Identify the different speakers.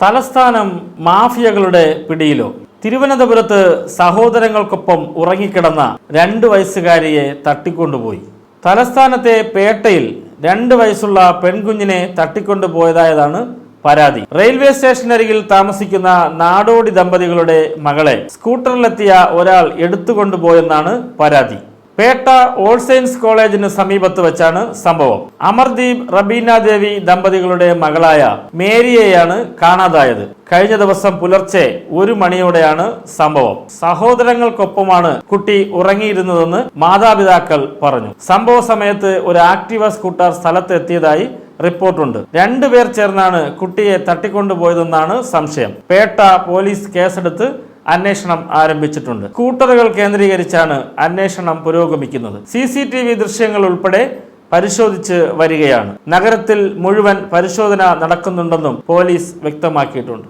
Speaker 1: തലസ്ഥാനം മാഫിയകളുടെ പിടിയിലോ? തിരുവനന്തപുരത്ത് സഹോദരങ്ങൾക്കൊപ്പം ഉറങ്ങിക്കിടന്ന 2 വയസ്സുകാരിയെ തട്ടിക്കൊണ്ടുപോയി. തലസ്ഥാനത്തെ പേട്ടയിൽ 2 വയസ്സുള്ള പെൺകുഞ്ഞിനെ തട്ടിക്കൊണ്ടുപോയതായതാണ് പരാതി. റെയിൽവേ സ്റ്റേഷനരികിൽ താമസിക്കുന്ന നാടോടി ദമ്പതികളുടെ മകളെ സ്കൂട്ടറിലെത്തിയ ഒരാൾ എടുത്തുകൊണ്ടുപോയെന്നാണ് പരാതി. പേട്ട ഓൾ സെയിൻസ് കോളേജിന് സമീപത്ത് വെച്ചാണ് സംഭവം. അമർദീപ് റബീന ദേവി ദമ്പതികളുടെ മകളായ മേരിയെയാണ് കാണാതായത്. കഴിഞ്ഞ ദിവസം പുലർച്ചെ 1 മണിയോടെയാണ് സംഭവം. സഹോദരങ്ങൾക്കൊപ്പമാണ് കുട്ടി ഉറങ്ങിയിരുന്നതെന്ന് മാതാപിതാക്കൾ പറഞ്ഞു. സംഭവ സമയത്ത് ഒരു ആക്ടിവ സ്കൂട്ടർ സ്ഥലത്തെത്തിയതായി റിപ്പോർട്ടുണ്ട്. 2 പേർ ചേർന്നാണ് കുട്ടിയെ തട്ടിക്കൊണ്ടുപോയതെന്നാണ് സംശയം. പേട്ട പോലീസ് കേസെടുത്ത് അന്വേഷണം ആരംഭിച്ചിട്ടുണ്ട്. സ്കൂട്ടറുകൾ കേന്ദ്രീകരിച്ചാണ് അന്വേഷണം പുരോഗമിക്കുന്നത്. CCTV ദൃശ്യങ്ങൾ ഉൾപ്പെടെ പരിശോധിച്ച് വരികയാണ്. നഗരത്തിൽ മുഴുവൻ പരിശോധന നടക്കുന്നുണ്ടെന്നും പോലീസ് വ്യക്തമാക്കിയിട്ടുണ്ട്.